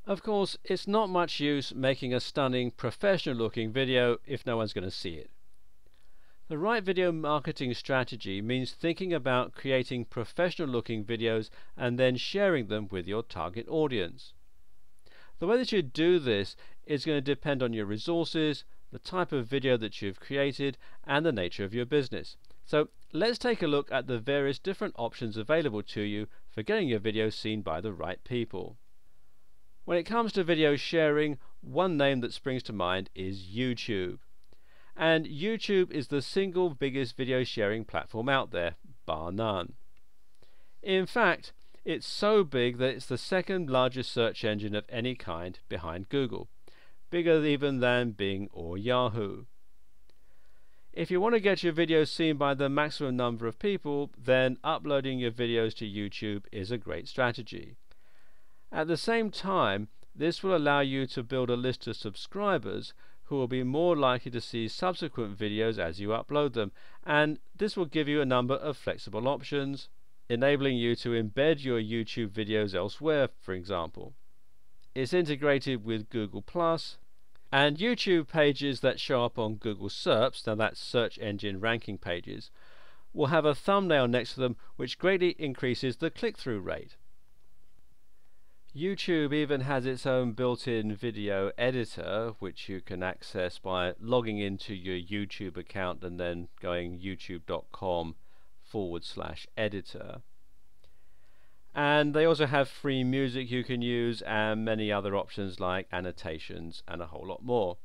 Of course, it's not much use making a stunning, professional-looking video if no one's going to see it. The right video marketing strategy means thinking about creating professional-looking videos and then sharing them with your target audience. The way that you do this is going to depend on your resources, the type of video that you've created, and the nature of your business. So let's take a look at the various different options available to you for getting your video seen by the right people. When it comes to video sharing, one name that springs to mind is YouTube. And YouTube is the single biggest video sharing platform out there, bar none. In fact, it's so big that it's the second largest search engine of any kind behind Google, bigger even than Bing or Yahoo. If you want to get your videos seen by the maximum number of people, then uploading your videos to YouTube is a great strategy. At the same time, this will allow you to build a list of subscribers who will be more likely to see subsequent videos as you upload them, and this will give you a number of flexible options, enabling you to embed your YouTube videos elsewhere, for example. It's integrated with Google+, and YouTube pages that show up on Google SERPs, now that's search engine ranking pages, will have a thumbnail next to them which greatly increases the click-through rate. YouTube even has its own built-in video editor which you can access by logging into your YouTube account and then going youtube.com/editor. And they also have free music you can use and many other options like annotations and a whole lot more.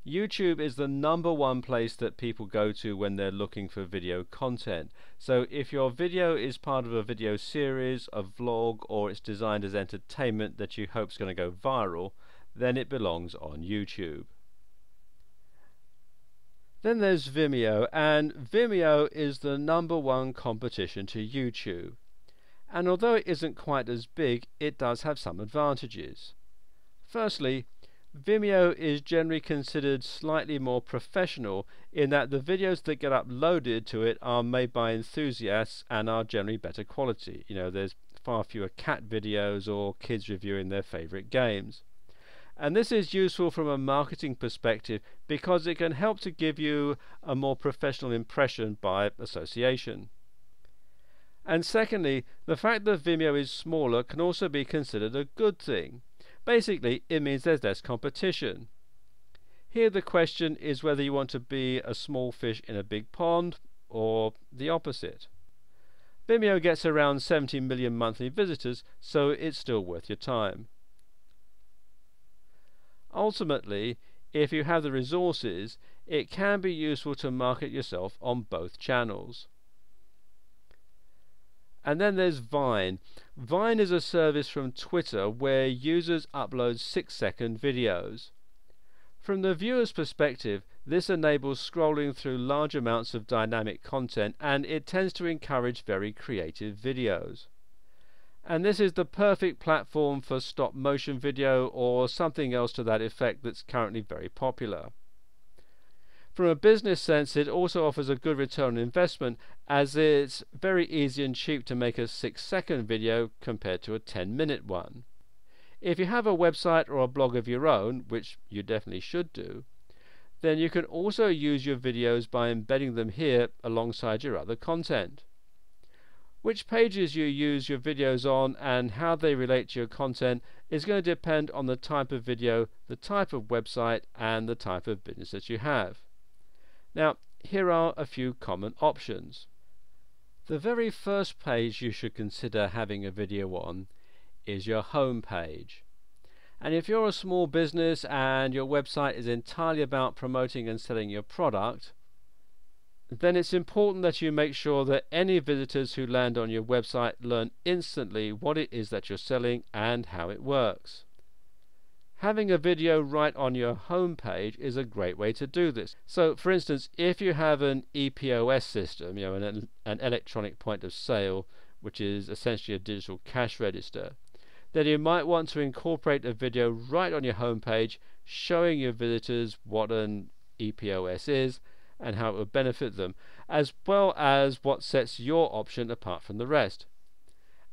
YouTube is the #1 place that people go to when they're looking for video content. So if your video is part of a video series, a vlog, or it's designed as entertainment that you hope is going to go viral, then it belongs on YouTube. Then there's Vimeo, and Vimeo is the #1 competition to YouTube. And although it isn't quite as big, it does have some advantages. Firstly, Vimeo is generally considered slightly more professional in that the videos that get uploaded to it are made by enthusiasts and are generally better quality. You know, there's far fewer cat videos or kids reviewing their favorite games. And this is useful from a marketing perspective because it can help to give you a more professional impression by association. And secondly, the fact that Vimeo is smaller can also be considered a good thing. Basically, it means there's less competition. Here the question is whether you want to be a small fish in a big pond or the opposite. Vimeo gets around 70 million monthly visitors, so it's still worth your time. Ultimately, if you have the resources, it can be useful to market yourself on both channels. And then there's Vine. Vine is a service from Twitter where users upload 6-second videos. From the viewer's perspective, this enables scrolling through large amounts of dynamic content, and it tends to encourage very creative videos. And this is the perfect platform for stop motion video or something else to that effect that's currently very popular. From a business sense, it also offers a good return on investment as it's very easy and cheap to make a 6-second video compared to a 10-minute one. If you have a website or a blog of your own, which you definitely should do, then you can also use your videos by embedding them here alongside your other content. Which pages you use your videos on and how they relate to your content is going to depend on the type of video, the type of website, and the type of business that you have. Now, here are a few common options. The very first page you should consider having a video on is your home page. And if you're a small business and your website is entirely about promoting and selling your product, then it's important that you make sure that any visitors who land on your website learn instantly what it is that you're selling and how it works. Having a video right on your home page is a great way to do this. So, for instance, if you have an EPOS system, an electronic point of sale, which is essentially a digital cash register, then you might want to incorporate a video right on your home page showing your visitors what an EPOS is and how it will benefit them, as well as what sets your option apart from the rest.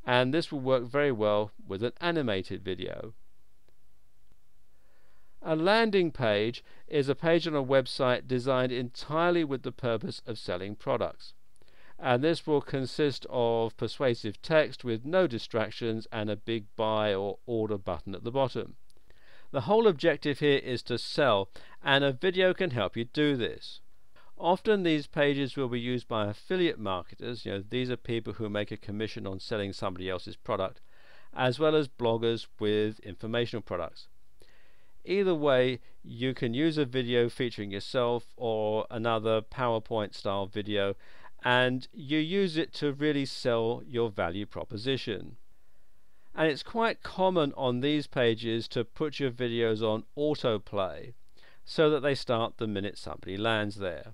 And this will work very well with an animated video. A landing page is a page on a website designed entirely with the purpose of selling products. And this will consist of persuasive text with no distractions and a big buy or order button at the bottom. The whole objective here is to sell, and a video can help you do this. Often these pages will be used by affiliate marketers. These are people who make a commission on selling somebody else's product, as well as bloggers with informational products. Either way, you can use a video featuring yourself or another PowerPoint style video, and you use it to really sell your value proposition. And it's quite common on these pages to put your videos on autoplay so that they start the minute somebody lands there.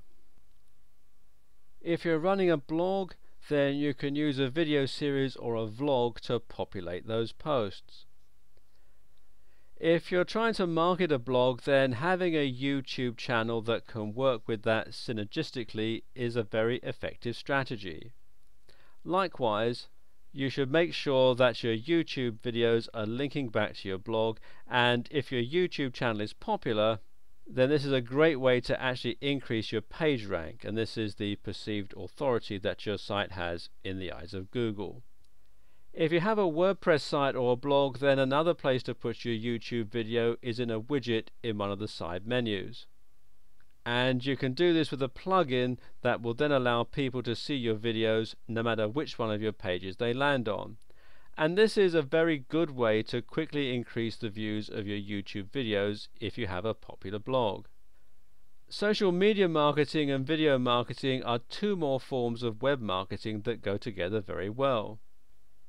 If you're running a blog, then you can use a video series or a vlog to populate those posts. If you're trying to market a blog, then having a YouTube channel that can work with that synergistically is a very effective strategy. Likewise, you should make sure that your YouTube videos are linking back to your blog, and if your YouTube channel is popular, then this is a great way to actually increase your page rank, and this is the perceived authority that your site has in the eyes of Google. If you have a WordPress site or a blog, then another place to put your YouTube video is in a widget in one of the side menus. And you can do this with a plugin that will then allow people to see your videos no matter which one of your pages they land on. And this is a very good way to quickly increase the views of your YouTube videos if you have a popular blog. Social media marketing and video marketing are two more forms of web marketing that go together very well.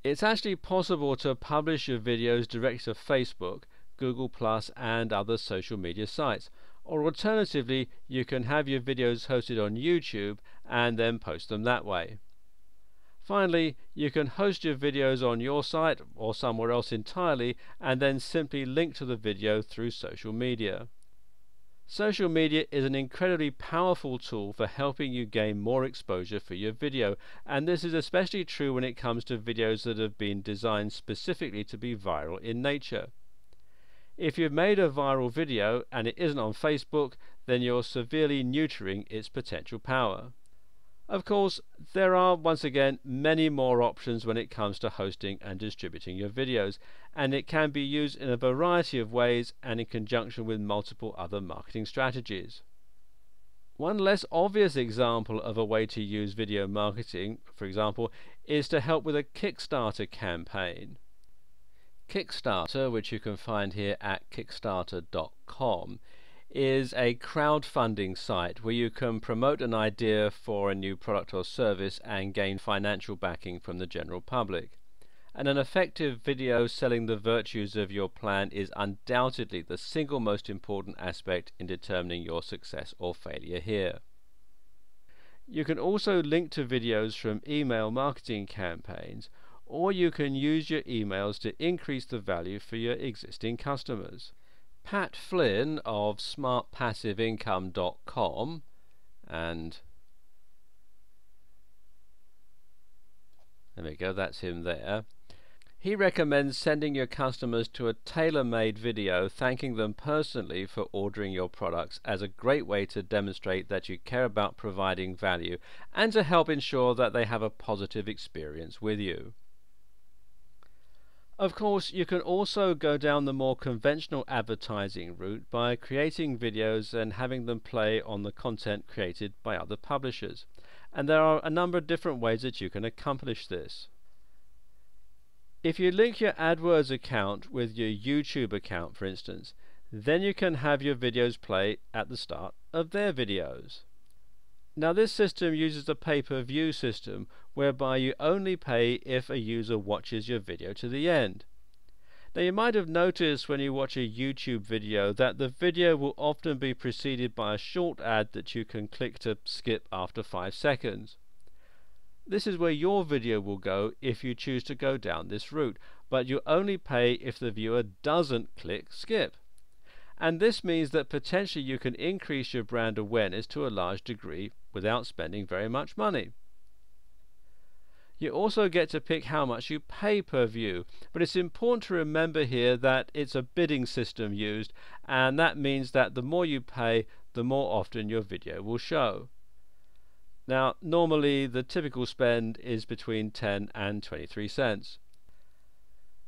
It's actually possible to publish your videos direct to Facebook, Google+, and other social media sites. Or alternatively, you can have your videos hosted on YouTube and then post them that way. Finally, you can host your videos on your site or somewhere else entirely and then simply link to the video through social media. Social media is an incredibly powerful tool for helping you gain more exposure for your video, and this is especially true when it comes to videos that have been designed specifically to be viral in nature. If you've made a viral video and it isn't on Facebook, then you're severely neutering its potential power. Of course, there are once again many more options when it comes to hosting and distributing your videos, and it can be used in a variety of ways and in conjunction with multiple other marketing strategies. One less obvious example of a way to use video marketing, for example, is to help with a Kickstarter campaign. Kickstarter, which you can find here at kickstarter.com, is a crowdfunding site where you can promote an idea for a new product or service and gain financial backing from the general public. And an effective video selling the virtues of your plan is undoubtedly the single most important aspect in determining your success or failure here. You can also link to videos from email marketing campaigns, or you can use your emails to increase the value for your existing customers. Pat Flynn of smartpassiveincome.com, and there we go, that's him there. He recommends sending your customers to a tailor-made video thanking them personally for ordering your products as a great way to demonstrate that you care about providing value and to help ensure that they have a positive experience with you. Of course, you can also go down the more conventional advertising route by creating videos and having them play on the content created by other publishers. And there are a number of different ways that you can accomplish this. If you link your AdWords account with your YouTube account, for instance, then you can have your videos play at the start of their videos. Now this system uses a pay-per-view system whereby you only pay if a user watches your video to the end. Now you might have noticed when you watch a YouTube video that the video will often be preceded by a short ad that you can click to skip after 5 seconds. This is where your video will go if you choose to go down this route, but you only pay if the viewer doesn't click skip. And this means that potentially you can increase your brand awareness to a large degree without spending very much money. You also get to pick how much you pay per view, but it's important to remember here that it's a bidding system used, and that means that the more you pay, the more often your video will show. Now, normally the typical spend is between 10 and 23 cents.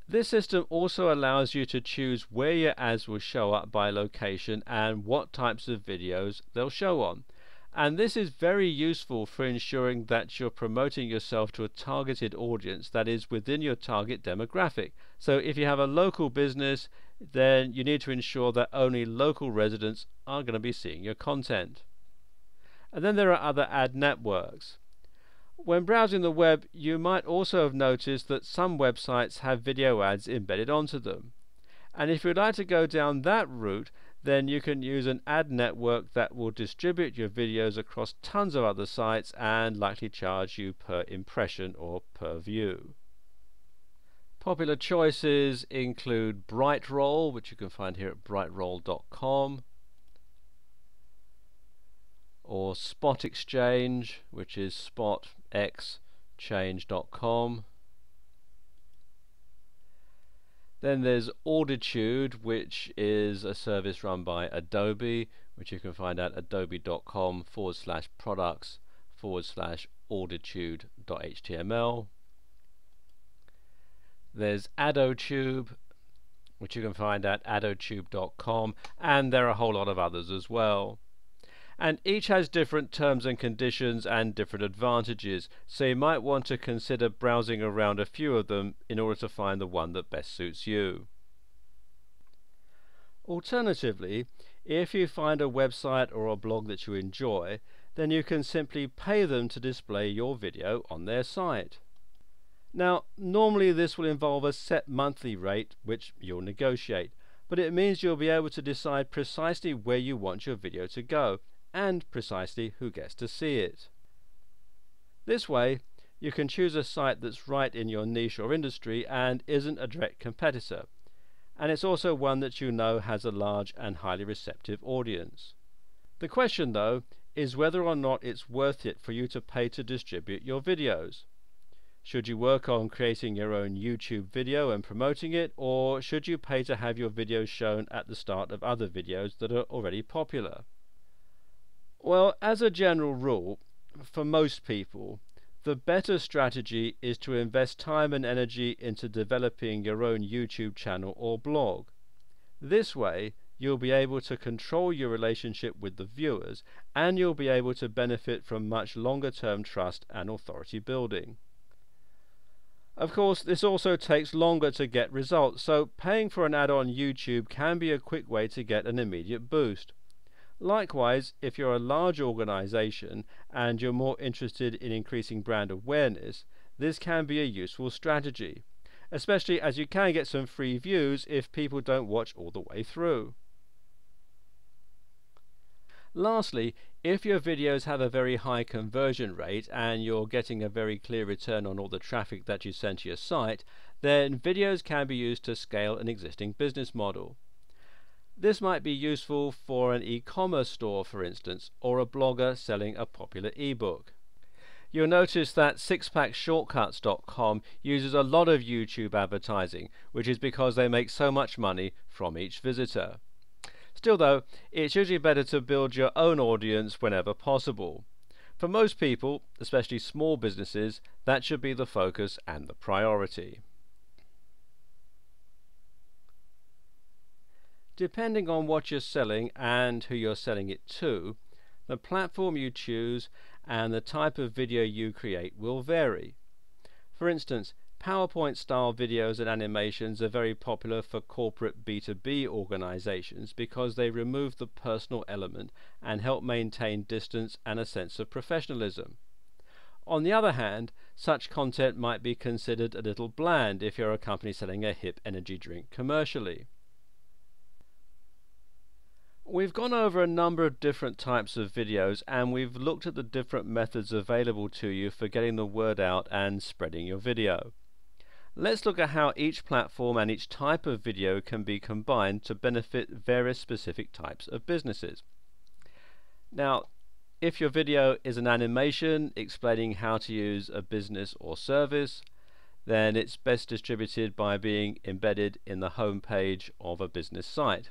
This system also allows you to choose where your ads will show up by location and what types of videos they'll show on. And this is very useful for ensuring that you're promoting yourself to a targeted audience that is within your target demographic. So if you have a local business, then you need to ensure that only local residents are going to be seeing your content. And then there are other ad networks. When browsing the web, you might also have noticed that some websites have video ads embedded onto them. And if you'd like to go down that route, then you can use an ad network that will distribute your videos across tons of other sites and likely charge you per impression or per view. Popular choices include Brightroll, which you can find here at brightroll.com, or Spot Exchange, which is spotexchange.com. Then there's Auditude, which is a service run by Adobe, which you can find at adobe.com/products/auditude.html. There's AddoTube, which you can find at addotube.com, and there are a whole lot of others as well. And each has different terms and conditions and different advantages, so you might want to consider browsing around a few of them in order to find the one that best suits you. Alternatively, if you find a website or a blog that you enjoy, then you can simply pay them to display your video on their site. Now, normally this will involve a set monthly rate which you'll negotiate, but it means you'll be able to decide precisely where you want your video to go and precisely who gets to see it. This way, you can choose a site that's right in your niche or industry and isn't a direct competitor, and it's also one that you know has a large and highly receptive audience. The question, though, is whether or not it's worth it for you to pay to distribute your videos. Should you work on creating your own YouTube video and promoting it, or should you pay to have your videos shown at the start of other videos that are already popular? Well, as a general rule, for most people, the better strategy is to invest time and energy into developing your own YouTube channel or blog. This way, you'll be able to control your relationship with the viewers, and you'll be able to benefit from much longer-term trust and authority building. Of course, this also takes longer to get results, so paying for an ad on YouTube can be a quick way to get an immediate boost. Likewise, if you're a large organization and you're more interested in increasing brand awareness, this can be a useful strategy, especially as you can get some free views if people don't watch all the way through. Lastly, if your videos have a very high conversion rate and you're getting a very clear return on all the traffic that you send to your site, then videos can be used to scale an existing business model. This might be useful for an e-commerce store, for instance, or a blogger selling a popular ebook. You'll notice that sixpackshortcuts.com uses a lot of YouTube advertising, which is because they make so much money from each visitor. Still though, it's usually better to build your own audience whenever possible. For most people, especially small businesses, that should be the focus and the priority. Depending on what you're selling and who you're selling it to, the platform you choose and the type of video you create will vary. For instance, PowerPoint style videos and animations are very popular for corporate B2B organizations because they remove the personal element and help maintain distance and a sense of professionalism. On the other hand, such content might be considered a little bland if you're a company selling a hip energy drink commercially. We've gone over a number of different types of videos and we've looked at the different methods available to you for getting the word out and spreading your video. Let's look at how each platform and each type of video can be combined to benefit various specific types of businesses. Now, If your video is an animation explaining how to use a business or service, then it's best distributed by being embedded in the home page of a business site.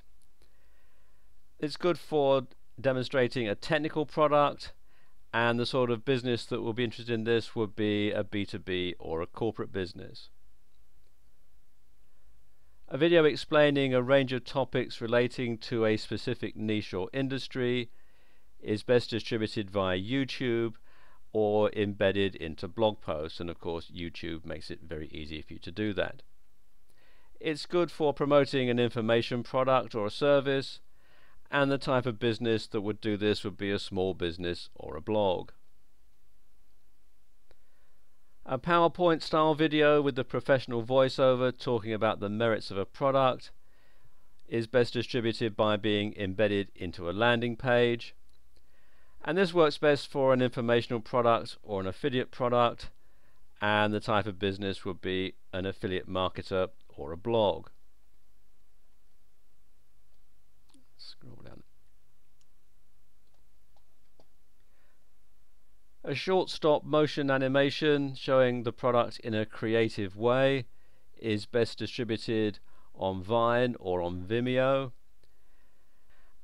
It's good for demonstrating a technical product, and the sort of business that will be interested in this would be a B2B or a corporate business. A video explaining a range of topics relating to a specific niche or industry is best distributed via YouTube or embedded into blog posts, and of course YouTube makes it very easy for you to do that. It's good for promoting an information product or a service, and the type of business that would do this would be a small business or a blog. A PowerPoint style video with the professional voiceover talking about the merits of a product is best distributed by being embedded into a landing page, and this works best for an informational product or an affiliate product, and the type of business would be an affiliate marketer or a blog. Scroll down. A short stop motion animation showing the product in a creative way is best distributed on Vine or on Vimeo,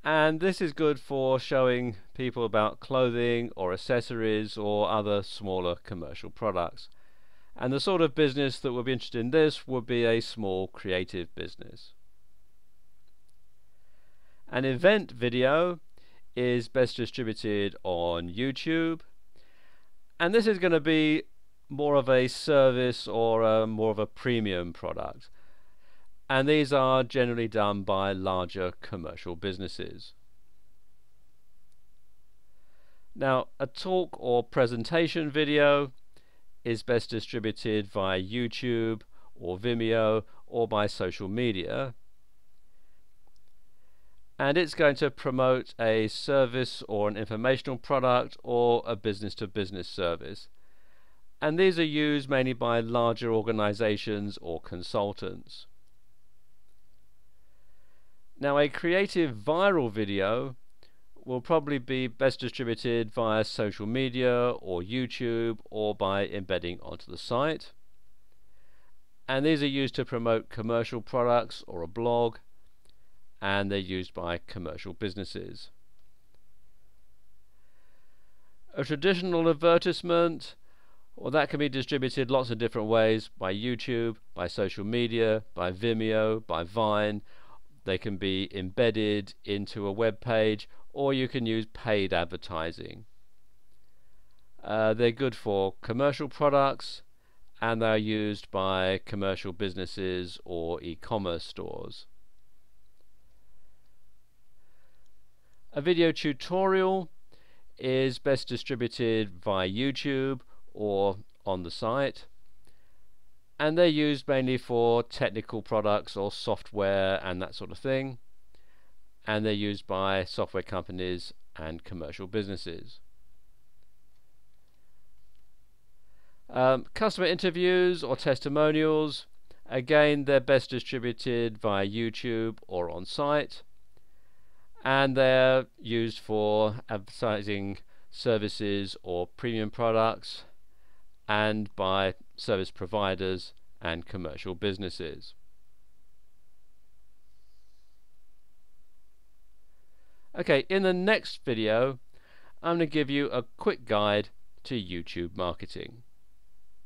and this is good for showing people about clothing or accessories or other smaller commercial products. And the sort of business that would be interested in this would be a small creative business. An event video is best distributed on YouTube, and this is going to be more of a service or more of a premium product, and these are generally done by larger commercial businesses. Now, a talk or presentation video is best distributed via YouTube or Vimeo or by social media, and it's going to promote a service or an informational product or a business-to-business service, and these are used mainly by larger organizations or consultants. Now, a creative viral video will probably be best distributed via social media or YouTube or by embedding onto the site, and these are used to promote commercial products or a blog, and they're used by commercial businesses. A traditional advertisement, well, that can be distributed lots of different ways: by YouTube, by social media, by Vimeo, by Vine. They can be embedded into a web page, or you can use paid advertising. They're good for commercial products, and they're used by commercial businesses or e-commerce stores. A video tutorial is best distributed via YouTube or on the site, and they're used mainly for technical products or software and that sort of thing, and they're used by software companies and commercial businesses. Customer interviews or testimonials, again, they're best distributed via YouTube or on site, and they're used for advertising services or premium products, and by service providers and commercial businesses. Okay, in the next video I'm going to give you a quick guide to YouTube marketing.